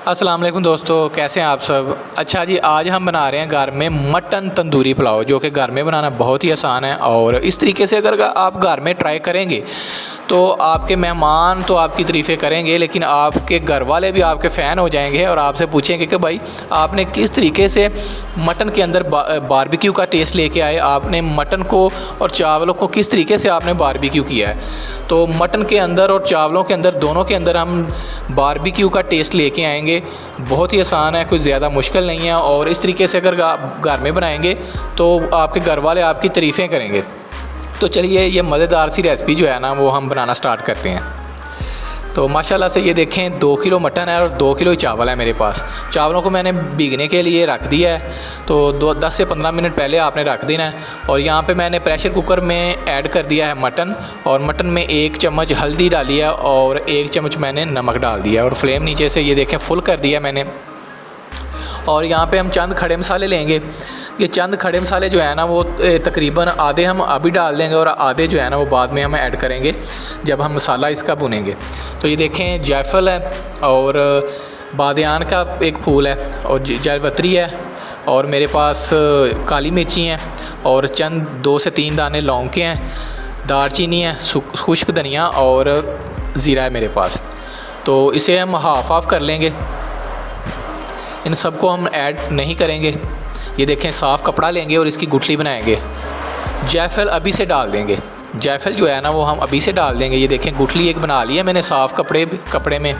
अस्सलाम वालेकुम दोस्तों, कैसे हैं आप सब। अच्छा जी, आज हम बना रहे हैं घर में मटन तंदूरी पुलाव, जो कि घर में बनाना बहुत ही आसान है। और इस तरीके से अगर आप घर में ट्राई करेंगे तो आपके मेहमान तो आपकी तारीफ़ें करेंगे, लेकिन आपके घर वाले भी आपके फ़ैन हो जाएंगे और आपसे पूछेंगे कि भाई आपने किस तरीके से मटन के अंदर बारबेक्यू का टेस्ट लेके आए, आपने मटन को और चावलों को किस तरीके से आपने बारबेक्यू किया है। तो मटन के अंदर और चावलों के अंदर, दोनों के अंदर हम बारबेक्यू का टेस्ट लेके आएंगे। बहुत ही आसान है, कुछ ज़्यादा मुश्किल नहीं है। और इस तरीके से अगर आप घर में बनाएंगे तो आपके घर वाले आपकी तारीफ़ें करेंगे। तो चलिए, ये मज़ेदार सी रेसिपी जो है ना, वो हम बनाना स्टार्ट करते हैं। तो माशाल्लाह से ये देखें, 2 किलो मटन है और 2 किलो ही चावल है मेरे पास। चावलों को मैंने भीगने के लिए रख दिया है, तो 10 से 15 मिनट पहले आपने रख देना है। और यहाँ पे मैंने प्रेशर कुकर में ऐड कर दिया है मटन, और मटन में 1 चम्मच हल्दी डाली है और 1 चम्मच मैंने नमक डाल दिया है। और फ्लेम नीचे से ये देखें फुल कर दिया मैंने। और यहाँ पे हम चंद खड़े मसाले लेंगे। ये चंद खड़े मसाले जो है ना, वो तकरीबन आधे हम अभी डाल देंगे और आधे जो है ना वो बाद में हम ऐड करेंगे जब हम मसाला इसका भुनेंगे। तो ये देखें, जायफल है और बादियान का एक फूल है और जावित्री है, और मेरे पास काली मिर्ची हैं और चंद 2 से 3 दाने लौंग के हैं, दालचीनी है, खुश्क धनिया और ज़ीरा है मेरे पास। तो इसे हम हाफ़ कर लेंगे, इन सबको हम ऐड नहीं करेंगे। ये देखें, साफ़ कपड़ा लेंगे और इसकी गुठली बनाएंगे। जायफल अभी से डाल देंगे, जायफल जो है ना वो हम अभी से डाल देंगे। ये देखें, गुठली एक बना ली है मैंने साफ़ कपड़े में।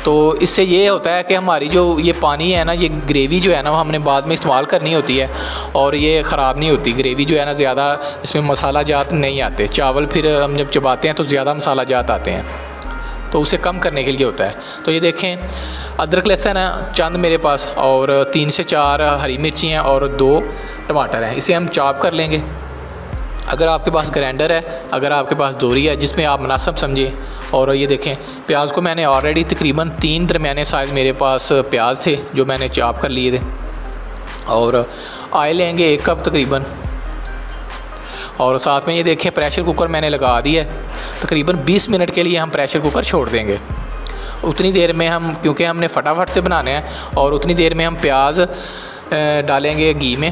तो इससे ये होता है कि हमारी जो ये पानी है ना, ये ग्रेवी जो है ना, वो हमने बाद में इस्तेमाल करनी होती है और ये ख़राब नहीं होती। ग्रेवी जो है ना, ज़्यादा इसमें मसाला जात नहीं आते। चावल फिर हम जब चबाते हैं तो ज़्यादा मसाला जात आते हैं, तो उसे कम करने के लिए होता है। तो ये देखें, अदरक लहसुन है चंद मेरे पास, और 3 से 4 हरी मिर्ची हैं और 2 टमाटर हैं। इसे हम चॉप कर लेंगे। अगर आपके पास ग्राइंडर है, अगर आपके पास दोरी है, जिसमें आप मुनासिब समझें। और ये देखें, प्याज को मैंने ऑलरेडी तकरीबन 3 दरमियाने साइज़ मेरे पास प्याज थे जो मैंने चॉप कर लिए थे। और ऑयल लेंगे 1 कप तकरीबन। और साथ में ये देखें, प्रेशर कुकर मैंने लगा दिया है। तकरीबन 20 मिनट के लिए हम प्रेशर कुकर छोड़ देंगे। उतनी देर में हम, क्योंकि हमने फटाफट से बनाने हैं, और उतनी देर में हम प्याज डालेंगे घी में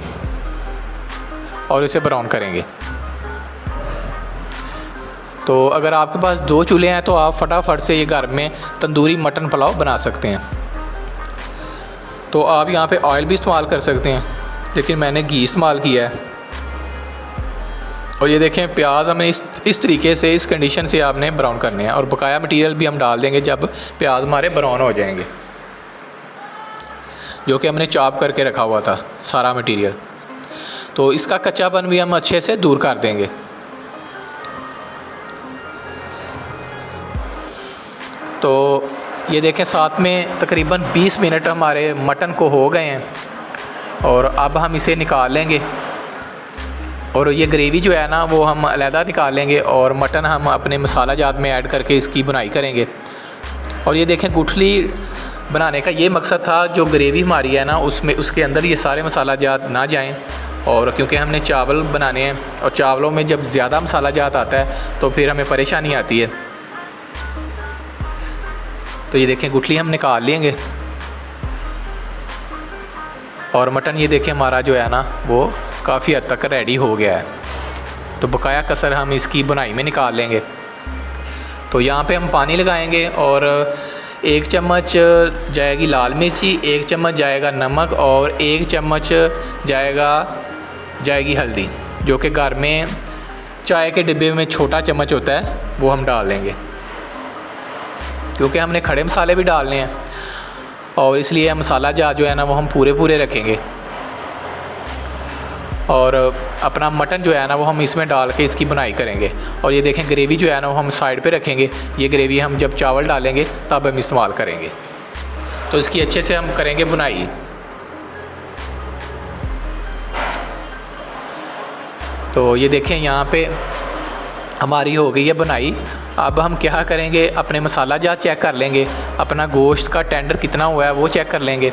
और इसे ब्राउन करेंगे। तो अगर आपके पास 2 चूल्हे हैं तो आप फटाफट से ये घर में तंदूरी मटन पुलाव बना सकते हैं। तो आप यहाँ पे ऑयल भी इस्तेमाल कर सकते हैं, लेकिन मैंने घी इस्तेमाल किया है। और ये देखें, प्याज हमें इस तरीके से, इस कंडीशन से आपने ब्राउन करने हैं। और बकाया मटेरियल भी हम डाल देंगे जब प्याज हमारे ब्राउन हो जाएंगे, जो कि हमने चॉप करके रखा हुआ था सारा मटेरियल। तो इसका कच्चापन भी हम अच्छे से दूर कर देंगे। तो ये देखें, साथ में तकरीबन 20 मिनट हमारे मटन को हो गए हैं, और अब हम इसे निकाल लेंगे। और ये ग्रेवी जो है ना, वो हम अलहदा निकाल लेंगे और मटन हम अपने मसाला जात में ऐड करके इसकी बुनाई करेंगे। और ये देखें, गुठली बनाने का ये मकसद था, जो ग्रेवी हमारी है ना, उसमें उसके अंदर ये सारे मसाला जात ना जाएं। और क्योंकि हमने चावल बनाने हैं, और चावलों में जब ज़्यादा मसाला जात आता है तो फिर हमें परेशानी आती है। तो ये देखें, गुठली हम निकाल लेंगे। और मटन ये देखें, हमारा जो है ना वो काफ़ी हद तक रेडी हो गया है। तो बकाया कसर हम इसकी बुनाई में निकाल लेंगे। तो यहाँ पे हम पानी लगाएंगे, और 1 चम्मच जाएगी लाल मिर्ची, 1 चम्मच जाएगा नमक, और 1 चम्मच जाएगी हल्दी, जो कि घर में चाय के डिब्बे में छोटा चम्मच होता है, वो हम डाल लेंगे। क्योंकि हमने खड़े मसाले भी डालने हैं, और इसलिए मसाला जो है ना, वो हम पूरे रखेंगे। और अपना मटन जो है ना, वो हम इसमें डाल के इसकी बुनाई करेंगे। और ये देखें, ग्रेवी जो है ना, वो हम साइड पे रखेंगे। ये ग्रेवी हम जब चावल डालेंगे तब हम इस्तेमाल करेंगे। तो इसकी अच्छे से हम करेंगे बुनाई। तो ये देखें, यहाँ पे हमारी हो गई है बुनाई। अब हम क्या करेंगे, अपने मसाला जात चेक कर लेंगे, अपना गोश्त का टेंडर कितना हुआ है वो चेक कर लेंगे।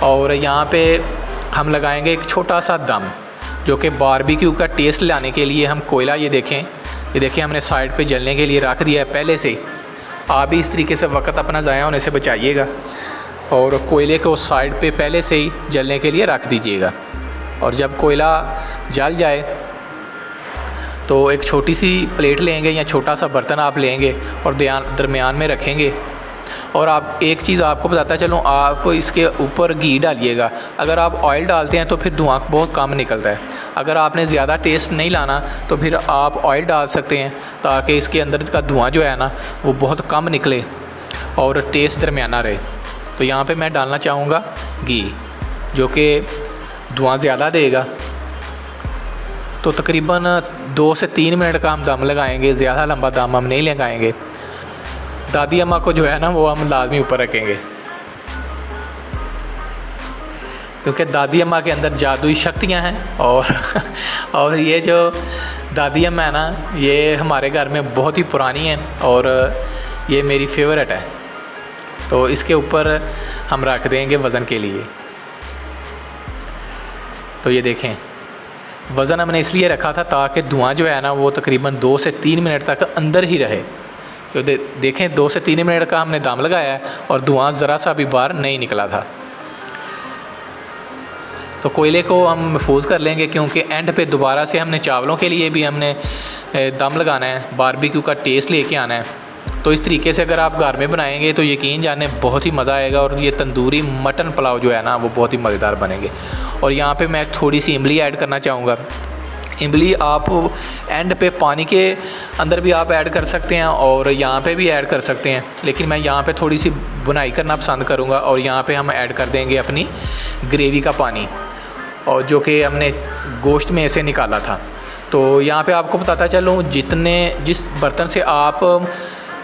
और यहाँ पे हम लगाएंगे एक छोटा सा दम, जो कि बारबेक्यू का टेस्ट लाने के लिए हम कोयला, ये देखें हमने साइड पे जलने के लिए रख दिया है पहले से। आप भी इस तरीके से वक्त अपना ज़ाया होने से बचाइएगा। और कोयले को साइड पे पहले से ही जलने के लिए रख दीजिएगा। और जब कोयला जल जाए तो एक छोटी सी प्लेट लेंगे या छोटा सा बर्तन आप लेंगे और दरमियान में रखेंगे। और आप एक चीज़ आपको बताता चलूँ, आप इसके ऊपर घी डालिएगा। अगर आप ऑयल डालते हैं तो फिर धुआं बहुत कम निकलता है। अगर आपने ज़्यादा टेस्ट नहीं लाना तो फिर आप ऑयल डाल सकते हैं, ताकि इसके अंदर का धुआं जो है ना वो बहुत कम निकले और टेस्ट दरमियाना रहे। तो यहाँ पे मैं डालना चाहूँगा घी, जो कि धुआं ज़्यादा देगा। तो तकरीबन 2 से 3 मिनट का हम दम लगाएंगे, ज़्यादा लंबा दम हम नहीं लगाएंगे। दादी अम्मा को जो है ना वो हम लाजमी ऊपर रखेंगे, क्योंकि दादी अम्मा के अंदर जादुई शक्तियाँ हैं। और ये जो दादी अम्मा है ना, ये हमारे घर में बहुत ही पुरानी है और ये मेरी फेवरेट है। तो इसके ऊपर हम रख देंगे वज़न के लिए। तो ये देखें, वज़न हमने इसलिए रखा था ताकि धुआं जो है ना वो तकरीबन 2 से 3 मिनट तक अंदर ही रहे। तो देखें 2 से 3 मिनट का हमने दम लगाया है और धुआं ज़रा सा भी बाहर नहीं निकला था। तो कोयले को हम महफूज कर लेंगे, क्योंकि एंड पे दोबारा से हमने चावलों के लिए भी हमने दम लगाना है, बारबेक्यू का टेस्ट लेके आना है। तो इस तरीके से अगर आप घर में बनाएंगे तो यकीन जाने बहुत ही मज़ा आएगा और ये तंदूरी मटन पुलाव जो है ना वो बहुत ही मज़ेदार बनेंगे। और यहाँ पे मैं थोड़ी सी इमली ऐड करना चाहूँगा। इमली आप एंड पे पानी के अंदर भी आप ऐड कर सकते हैं और यहाँ पे भी ऐड कर सकते हैं, लेकिन मैं यहाँ पे थोड़ी सी बुनाई करना पसंद करूँगा। और यहाँ पे हम ऐड कर देंगे अपनी ग्रेवी का पानी, और जो कि हमने गोश्त में से निकाला था। तो यहाँ पे आपको बताता चलूँ, जिस बर्तन से आप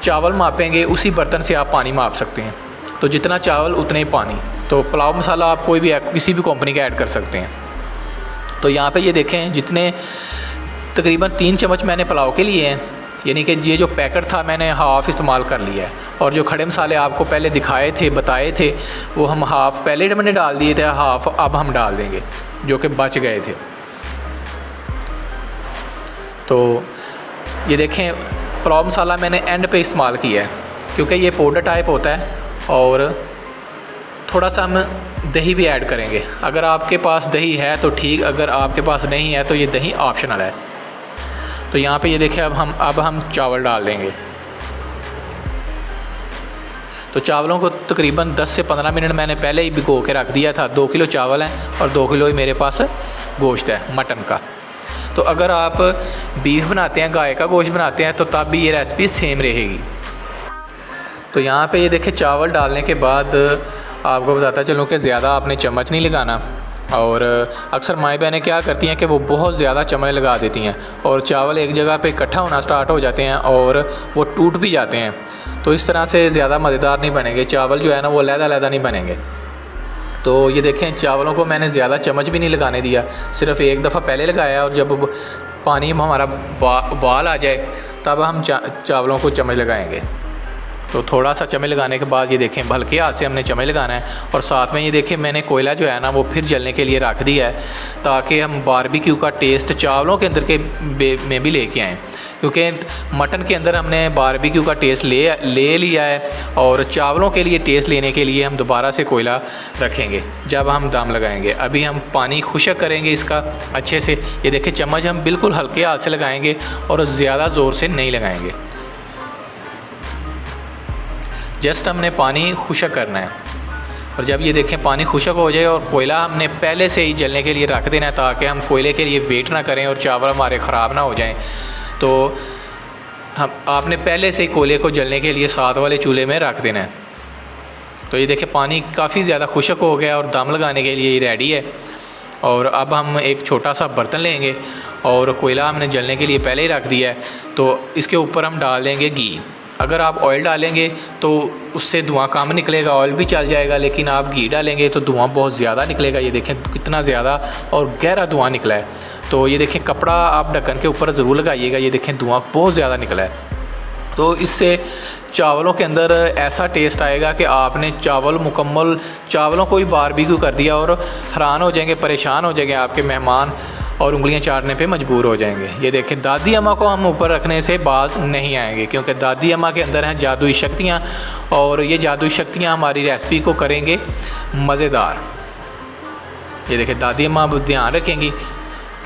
चावल मापेंगे उसी बर्तन से आप पानी माप सकते हैं। तो जितना चावल उतने ही पानी। तो पुलाव मसाला आप कोई भी किसी भी कंपनी का ऐड कर सकते हैं। तो यहाँ पे ये देखें, जितने तकरीबन 3 चम्मच मैंने पुलाव के लिए हैं, यानी कि ये जो पैकेट था मैंने हाफ़ इस्तेमाल कर लिया है। और जो खड़े मसाले आपको पहले दिखाए थे, बताए थे, वो हम हाफ़ पहले मैंने डाल दिए थे, हाफ़ अब हम डाल देंगे जो कि बच गए थे। तो ये देखें, पुलाव मसाला मैंने एंड पे इस्तेमाल किया है, क्योंकि ये पाउडर टाइप होता है। और थोड़ा सा हम दही भी ऐड करेंगे। अगर आपके पास दही है तो ठीक, अगर आपके पास नहीं है तो ये दही ऑप्शनल है। तो यहाँ पे ये देखें, अब हम चावल डाल देंगे। तो चावलों को तकरीबन 10 से 15 मिनट मैंने पहले ही भिगो के रख दिया था। 2 किलो चावल हैं और 2 किलो ही मेरे पास गोश्त है मटन का। तो अगर आप बीफ बनाते हैं, गाय का गोश्त बनाते हैं, तो तब भी ये रेसिपी सेम रहेगी। तो यहाँ पे ये देखें, चावल डालने के बाद आपको बताता चलूँ कि ज़्यादा आपने चम्मच नहीं लगाना। और अक्सर माएँ बहनें क्या करती हैं कि वो बहुत ज़्यादा चम्मच लगा देती हैं और चावल एक जगह पे इकट्ठा होना स्टार्ट हो जाते हैं और वो टूट भी जाते हैं। तो इस तरह से ज़्यादा मज़ेदार नहीं बनेंगे चावल, जो है ना वो अलग-अलग नहीं बनेंगे। तो ये देखें, चावलों को मैंने ज़्यादा चम्मच भी नहीं लगाने दिया, सिर्फ़ एक दफ़ा पहले लगाया। और जब पानी में हमारा उबाल आ जाए तब हम चावलों को चम्मच लगाएंगे। तो थोड़ा सा चम्मच लगाने के बाद ये देखें, हल्के हाथ से हमने चम्मच लगाना है। और साथ में ये देखें, मैंने कोयला जो है ना वो फिर जलने के लिए रख दिया है, ताकि हम बारबेक्यू का टेस्ट चावलों के अंदर में भी लेके आएँ। क्योंकि मटन के अंदर हमने बारबेक्यू का टेस्ट ले लिया है और चावलों के लिए टेस्ट लेने के लिए हम दोबारा से कोयला रखेंगे जब हम दम लगाएंगे। अभी हम पानी खुश्क करेंगे इसका अच्छे से। ये देखें, चम्मच हम बिल्कुल हल्के हाथ से लगाएंगे और ज़्यादा ज़ोर से नहीं लगाएंगे। जस्ट हमने पानी खुश्क करना है। और जब ये देखें पानी खुश्क हो जाए और कोयला हमने पहले से ही जलने के लिए रख देना है, ताकि हम कोयले के लिए वेट ना करें और चावल हमारे ख़राब ना हो जाएं। तो आपने पहले से ही कोयले को जलने के लिए साथ वाले चूल्हे में रख देना है। तो ये देखें, पानी काफ़ी ज़्यादा खुश्क हो गया और दम लगाने के लिए रेडी है। और अब हम एक छोटा सा बर्तन लेंगे और कोयला हमने जलने के लिए पहले ही रख दिया है। तो इसके ऊपर हम डाल देंगे घी। अगर आप ऑयल डालेंगे तो उससे धुआं कम निकलेगा, ऑयल भी चल जाएगा, लेकिन आप घी डालेंगे तो धुआं बहुत ज़्यादा निकलेगा। ये देखें कितना ज़्यादा और गहरा धुआं निकला है। तो ये देखें, कपड़ा आप ढक्कन के ऊपर ज़रूर लगाइएगा। ये देखें, धुआं बहुत ज़्यादा निकला है। तो इससे चावलों के अंदर ऐसा टेस्ट आएगा कि आपने चावलों को ही बारबेक्यू कर दिया और हैरान हो जाएंगे, परेशान हो जाएंगे आपके मेहमान। और उंगलियां चाटने पे मजबूर हो जाएंगे। ये देखें, दादी अम्मा को हम ऊपर रखने से बाज नहीं आएंगे, क्योंकि दादी अम्मा के अंदर हैं जादुई शक्तियाँ, और ये जादुई शक्तियाँ हमारी रेसिपी को करेंगे मज़ेदार। ये देखें, दादी अम्मा अब ध्यान रखेंगी,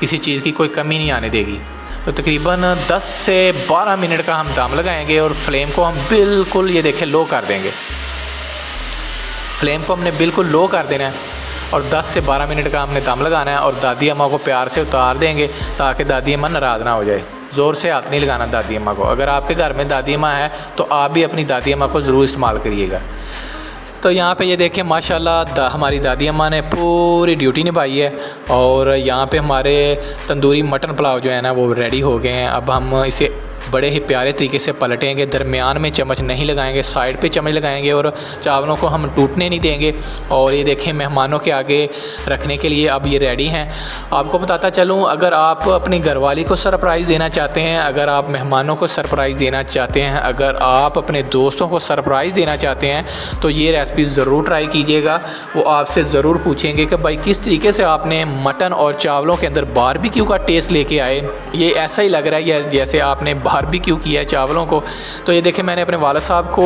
किसी चीज़ की कोई कमी नहीं आने देगी। तो तकरीबन 10 से 12 मिनट का हम दम लगाएंगे और फ्लेम को हम बिल्कुल, ये देखें, लो कर देंगे। फ्लेम को हमने बिल्कुल लो कर देना है और 10 से 12 मिनट का हमने दम लगाना है, और दादी अम्मा को प्यार से उतार देंगे ताकि दादी अम्मा नाराज़ ना हो जाए। ज़ोर से हाथ नहीं लगाना दादी अम्मा को। अगर आपके घर में दादी अम्मा है तो आप भी अपनी दादी अम्मा को ज़रूर इस्तेमाल करिएगा। तो यहाँ पे ये देखें, माशाल्लाह हमारी दादी अम्मा ने पूरी ड्यूटी निभाई है, और यहाँ पे हमारे तंदूरी मटन पुलाव जो है ना वो रेडी हो गए हैं। अब हम इसे बड़े ही प्यारे तरीके से पलटेंगे, दरमियान में चम्मच नहीं लगाएंगे, साइड पे चम्मच लगाएंगे, और चावलों को हम टूटने नहीं देंगे। और ये देखें, मेहमानों के आगे रखने के लिए अब ये रेडी हैं। आपको बताता चलूँ, अगर आप अपनी घरवाली को सरप्राइज़ देना चाहते हैं, अगर आप मेहमानों को सरप्राइज़ देना चाहते हैं, अगर आप अपने दोस्तों को सरप्राइज़ देना चाहते हैं, तो ये रेसिपी ज़रूर ट्राई कीजिएगा। वो आपसे ज़रूर पूछेंगे कि भाई किस तरीके से आपने मटन और चावलों के अंदर बारबेक्यू का टेस्ट लेके आए। ये ऐसा ही लग रहा है जैसे आपने बारबेक्यू किया है चावलों को। तो ये देखें, मैंने अपने वालिद साहब को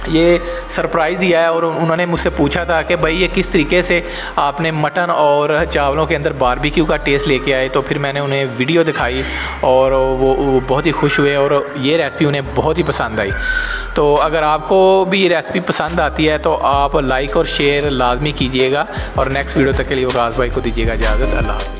ये सरप्राइज़ दिया है, और उन्होंने मुझसे पूछा था कि भाई ये किस तरीके से आपने मटन और चावलों के अंदर बारबेक्यू का टेस्ट लेके आए। तो फिर मैंने उन्हें वीडियो दिखाई और वो बहुत ही खुश हुए, और ये रेसिपी उन्हें बहुत ही पसंद आई। तो अगर आपको भी ये रेसिपी पसंद आती है तो आप लाइक और शेयर लाजमी कीजिएगा, और नेक्स्ट वीडियो तक के लिए वकास भाई को दीजिएगा इजाज़त। अल्लाह हाफ़िज़।